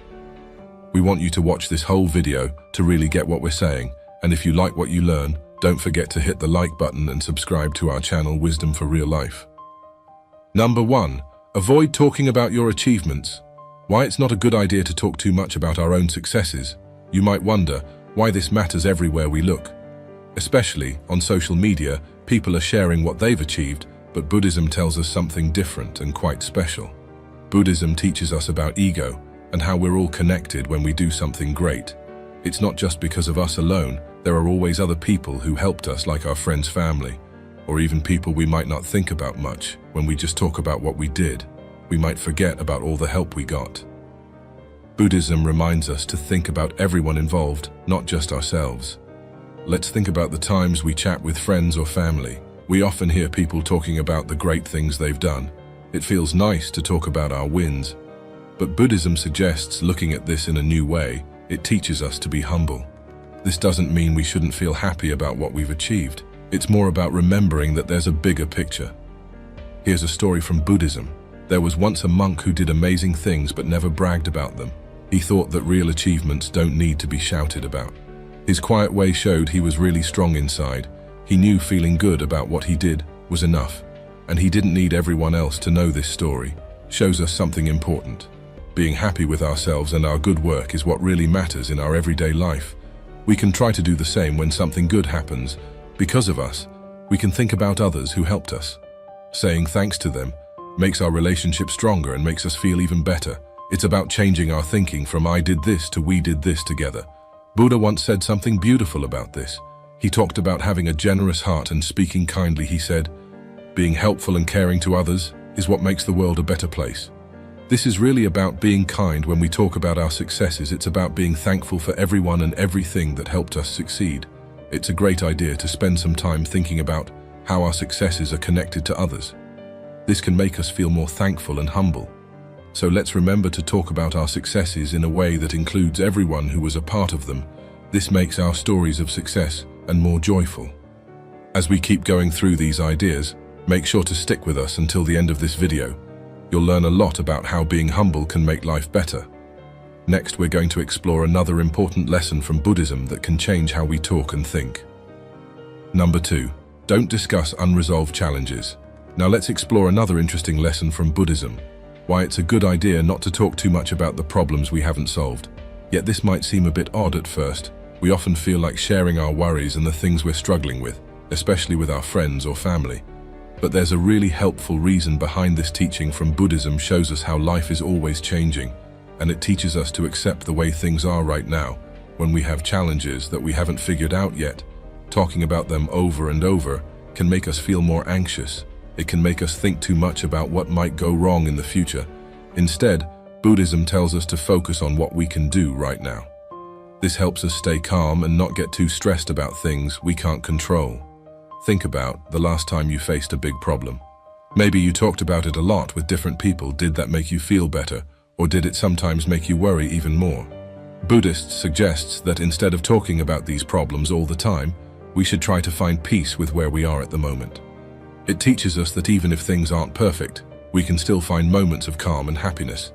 We want you to watch this whole video to really get what we're saying. And if you like what you learn, don't forget to hit the like button and subscribe to our channel, Wisdom for Real Life. Number 1. Avoid talking about your achievements. Why it's not a good idea to talk too much about our own successes. You might wonder why this matters everywhere we look. Especially on social media, people are sharing what they've achieved, but Buddhism tells us something different and quite special. Buddhism teaches us about ego and how we're all connected when we do something great. It's not just because of us alone. There are always other people who helped us, like our friends, family. or even people we might not think about much. When we just talk about what we did, we might forget about all the help we got. Buddhism reminds us to think about everyone involved, not just ourselves. Let's think about the times we chat with friends or family. We often hear people talking about the great things they've done. It feels nice to talk about our wins. But Buddhism suggests looking at this in a new way. It teaches us to be humble. This doesn't mean we shouldn't feel happy about what we've achieved. It's more about remembering that there's a bigger picture. Here's a story from Buddhism. There was once a monk who did amazing things but never bragged about them. He thought that real achievements don't need to be shouted about. His quiet way showed he was really strong inside. He knew feeling good about what he did was enough, and he didn't need everyone else to know this story. Shows us something important. Being happy with ourselves and our good work is what really matters in our everyday life. We can try to do the same when something good happens. Because of us, we can think about others who helped us. Saying thanks to them makes our relationship stronger and makes us feel even better. It's about changing our thinking from I did this to we did this together. Buddha once said something beautiful about this. He talked about having a generous heart and speaking kindly. He said, being helpful and caring to others is what makes the world a better place. This is really about being kind. When we talk about our successes, it's about being thankful for everyone and everything that helped us succeed. It's a great idea to spend some time thinking about how our successes are connected to others. This can make us feel more thankful and humble. So let's remember to talk about our successes in a way that includes everyone who was a part of them. This makes our stories of success and more joyful. As we keep going through these ideas, make sure to stick with us until the end of this video. You'll learn a lot about how being humble can make life better. Next, we're going to explore another important lesson from Buddhism that can change how we talk and think. Number 2, don't discuss unresolved challenges. Now let's explore another interesting lesson from Buddhism. Why it's a good idea not to talk too much about the problems we haven't solved. Yet this might seem a bit odd at first. We often feel like sharing our worries and the things we're struggling with, especially with our friends or family. But there's a really helpful reason behind this. Teaching from Buddhism shows us how life is always changing, and it teaches us to accept the way things are right now. When we have challenges that we haven't figured out yet, talking about them over and over can make us feel more anxious. It can make us think too much about what might go wrong in the future. Instead, Buddhism tells us to focus on what we can do right now. This helps us stay calm and not get too stressed about things we can't control. Think about the last time you faced a big problem. Maybe you talked about it a lot with different people. Did that make you feel better, or did it sometimes make you worry even more? Buddhists suggests that instead of talking about these problems all the time, we should try to find peace with where we are at the moment. It teaches us that even if things aren't perfect, we can still find moments of calm and happiness.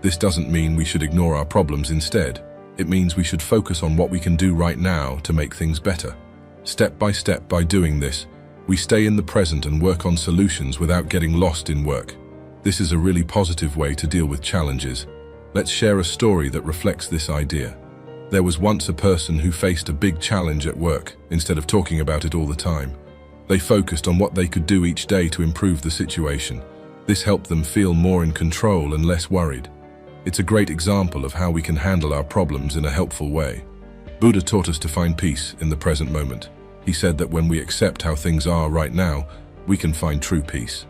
This doesn't mean we should ignore our problems. Instead, it means we should focus on what we can do right now to make things better. Step by step, by doing this, we stay in the present and work on solutions without getting lost in work. This is a really positive way to deal with challenges. Let's share a story that reflects this idea. There was once a person who faced a big challenge at work. Instead of talking about it all the time, they focused on what they could do each day to improve the situation. This helped them feel more in control and less worried. It's a great example of how we can handle our problems in a helpful way. Buddha taught us to find peace in the present moment. He said that when we accept how things are right now, we can find true peace.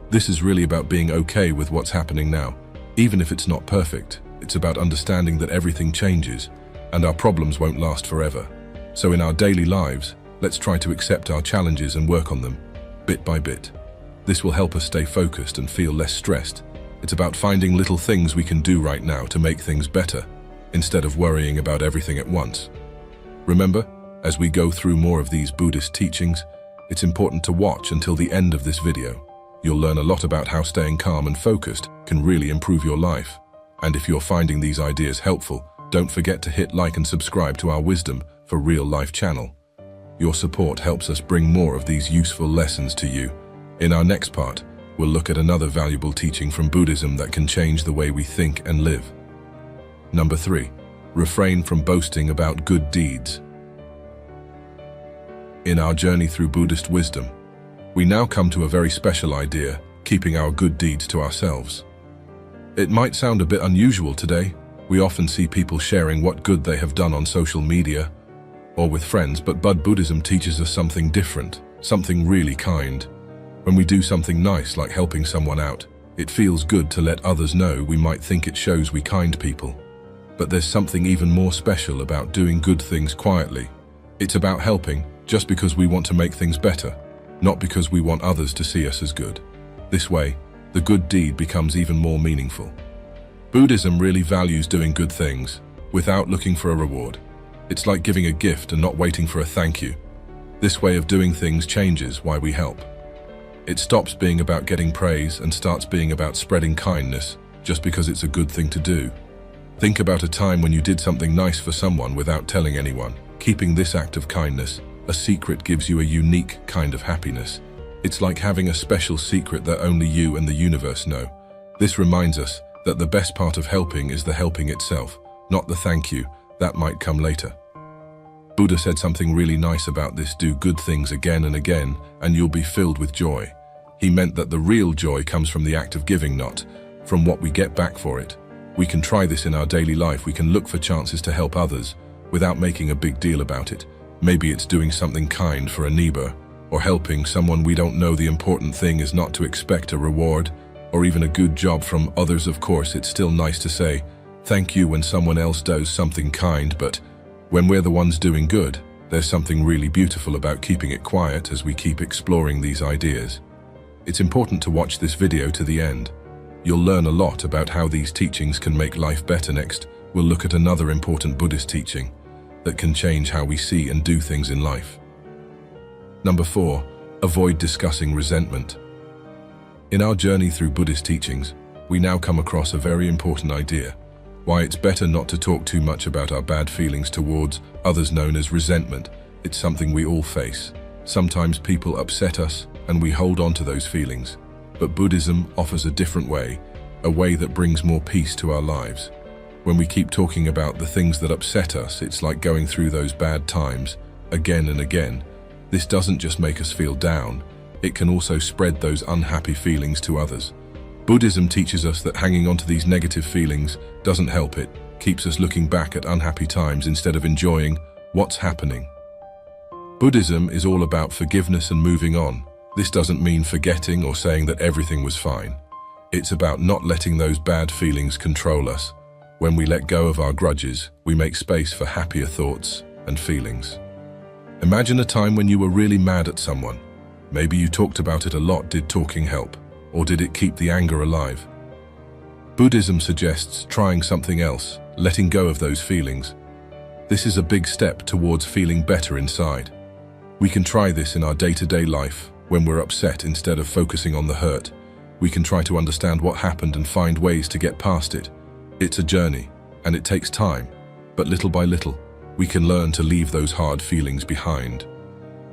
This is really about being okay with what's happening now. Even if it's not perfect, it's about understanding that everything changes and our problems won't last forever. So in our daily lives, let's try to accept our challenges and work on them, bit by bit. This will help us stay focused and feel less stressed. It's about finding little things we can do right now to make things better, instead of worrying about everything at once. Remember, as we go through more of these Buddhist teachings, it's important to watch until the end of this video. You'll learn a lot about how staying calm and focused can really improve your life. And if you're finding these ideas helpful, don't forget to hit like and subscribe to our Wisdom for Real Life channel. Your support helps us bring more of these useful lessons to you. In our next part, we'll look at another valuable teaching from Buddhism that can change the way we think and live. Number 3. Refrain from boasting about good deeds. In our journey through Buddhist wisdom, we now come to a very special idea, keeping our good deeds to ourselves. It might sound a bit unusual today. We often see people sharing what good they have done on social media or with friends, but Buddhism teaches us something different. something really kind. When we do something nice like helping someone out, it feels good to let others know. We might think it shows we kind people. But there's something even more special about doing good things quietly. It's about helping just because we want to make things better, not because we want others to see us as good. This way, the good deed becomes even more meaningful. Buddhism really values doing good things without looking for a reward. It's like giving a gift and not waiting for a thank you. This way of doing things changes why we help. It stops being about getting praise and starts being about spreading kindness just because it's a good thing to do. Think about a time when you did something nice for someone without telling anyone. Keeping this act of kindness a secret gives you a unique kind of happiness. It's like having a special secret that only you and the universe know. This reminds us that the best part of helping is the helping itself, not the thank you. That might come later. Buddha said something really nice about this: do good things again and again, and you'll be filled with joy. He meant that the real joy comes from the act of giving, not from what we get back for it. We can try this in our daily life. We can look for chances to help others without making a big deal about it. Maybe it's doing something kind for a neighbor or helping someone we don't know. The important thing is not to expect a reward or even a good job from others. Of course, it's still nice to say thank you when someone else does something kind, but when we're the ones doing good, there's something really beautiful about keeping it quiet as we keep exploring these ideas. It's important to watch this video to the end. You'll learn a lot about how these teachings can make life better. Next, we'll look at another important Buddhist teaching that can change how we see and do things in life. Number 4, avoid discussing resentment. In our journey through Buddhist teachings, we now come across a very important idea: why it's better not to talk too much about our bad feelings towards others, known as resentment. It's something we all face. Sometimes people upset us and we hold on to those feelings. But Buddhism offers a different way, a way that brings more peace to our lives. When we keep talking about the things that upset us, it's like going through those bad times again and again. This doesn't just make us feel down, it can also spread those unhappy feelings to others. Buddhism teaches us that hanging on to these negative feelings doesn't help. It keeps us looking back at unhappy times instead of enjoying what's happening. Buddhism is all about forgiveness and moving on. This doesn't mean forgetting or saying that everything was fine. It's about not letting those bad feelings control us. When we let go of our grudges, we make space for happier thoughts and feelings. Imagine a time when you were really mad at someone. Maybe you talked about it a lot. Did talking help, or did it keep the anger alive? Buddhism suggests trying something else, letting go of those feelings. This is a big step towards feeling better inside. We can try this in our day-to-day life. When we're upset, instead of focusing on the hurt, we can try to understand what happened and find ways to get past it. It's a journey, and it takes time, but little by little, we can learn to leave those hard feelings behind.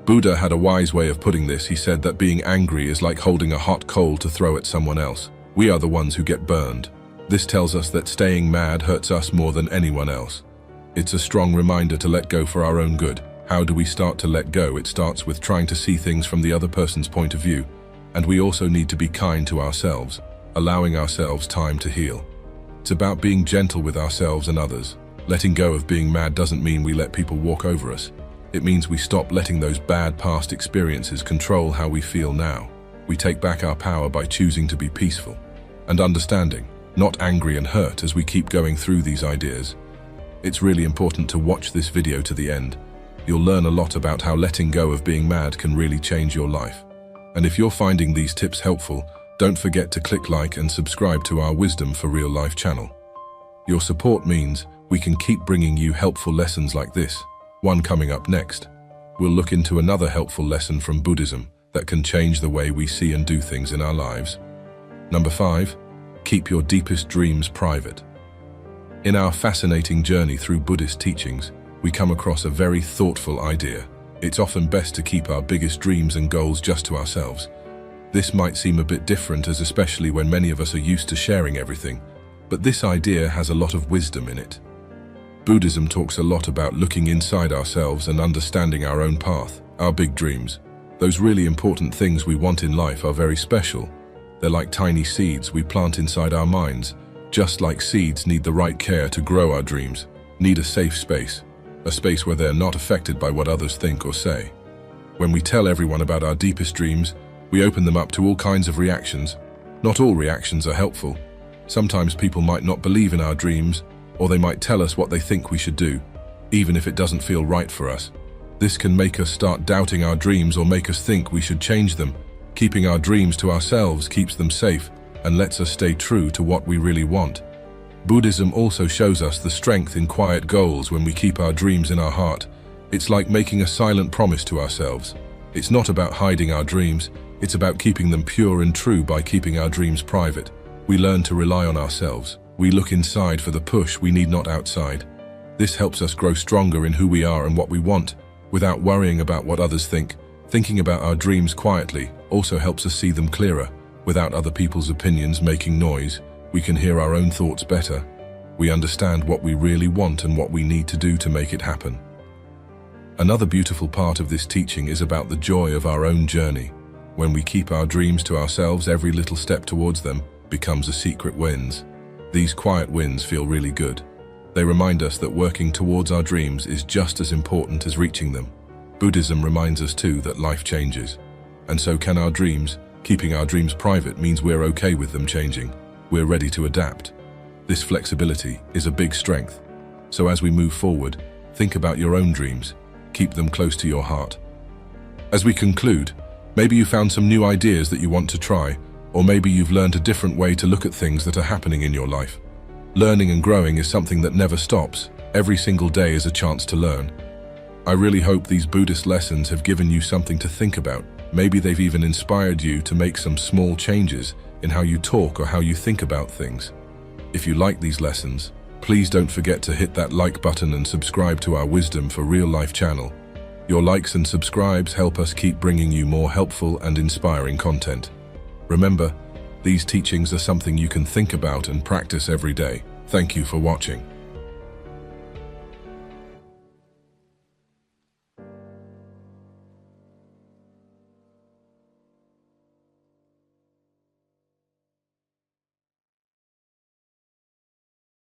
Buddha had a wise way of putting this. He said that being angry is like holding a hot coal to throw at someone else. We are the ones who get burned. This tells us that staying mad hurts us more than anyone else. It's a strong reminder to let go for our own good. How do we start to let go? It starts with trying to see things from the other person's point of view. And we also need to be kind to ourselves, allowing ourselves time to heal. It's about being gentle with ourselves and others. Letting go of being mad doesn't mean we let people walk over us. It means we stop letting those bad past experiences control how we feel now. We take back our power by choosing to be peaceful and understanding, not angry and hurt as we keep going through these ideas. It's really important to watch this video to the end. You'll learn a lot about how letting go of being mad can really change your life. And if you're finding these tips helpful, don't forget to click like and subscribe to our Wisdom for Real Life channel. Your support means we can keep bringing you helpful lessons like this. One coming up next, we'll look into another helpful lesson from Buddhism that can change the way we see and do things in our lives. Number 5, keep your deepest dreams private. In our fascinating journey through Buddhist teachings, we come across a very thoughtful idea. It's often best to keep our biggest dreams and goals just to ourselves. This might seem a bit different, as especially when many of us are used to sharing everything, but this idea has a lot of wisdom in it. Buddhism talks a lot about looking inside ourselves and understanding our own path, our big dreams. Those really important things we want in life are very special. They're like tiny seeds we plant inside our minds. Just like seeds need the right care to grow, our dreams need a safe space, a space where they're not affected by what others think or say. When we tell everyone about our deepest dreams, we open them up to all kinds of reactions. Not all reactions are helpful. Sometimes people might not believe in our dreams, or they might tell us what they think we should do, even if it doesn't feel right for us. This can make us start doubting our dreams or make us think we should change them. Keeping our dreams to ourselves keeps them safe and lets us stay true to what we really want. Buddhism also shows us the strength in quiet goals when we keep our dreams in our heart. It's like making a silent promise to ourselves. It's not about hiding our dreams, it's about keeping them pure and true. By keeping our dreams private, we learn to rely on ourselves. We look inside for the push we need, not outside. This helps us grow stronger in who we are and what we want, without worrying about what others think. Thinking about our dreams quietly also helps us see them clearer. Without other people's opinions making noise, we can hear our own thoughts better. We understand what we really want and what we need to do to make it happen. Another beautiful part of this teaching is about the joy of our own journey. When we keep our dreams to ourselves, every little step towards them becomes a secret wins. These quiet wins feel really good. They remind us that working towards our dreams is just as important as reaching them. Buddhism reminds us too that life changes, and so can our dreams. Keeping our dreams private means we're okay with them changing. We're ready to adapt. This flexibility is a big strength. So as we move forward, think about your own dreams. Keep them close to your heart. As we conclude, maybe you found some new ideas that you want to try, or maybe you've learned a different way to look at things that are happening in your life. Learning and growing is something that never stops. Every single day is a chance to learn. I really hope these Buddhist lessons have given you something to think about. Maybe they've even inspired you to make some small changes in how you talk or how you think about things. If you like these lessons, please don't forget to hit that like button and subscribe to our Wisdom for Real Life channel. Your likes and subscribes help us keep bringing you more helpful and inspiring content. Remember, these teachings are something you can think about and practice every day. Thank you for watching.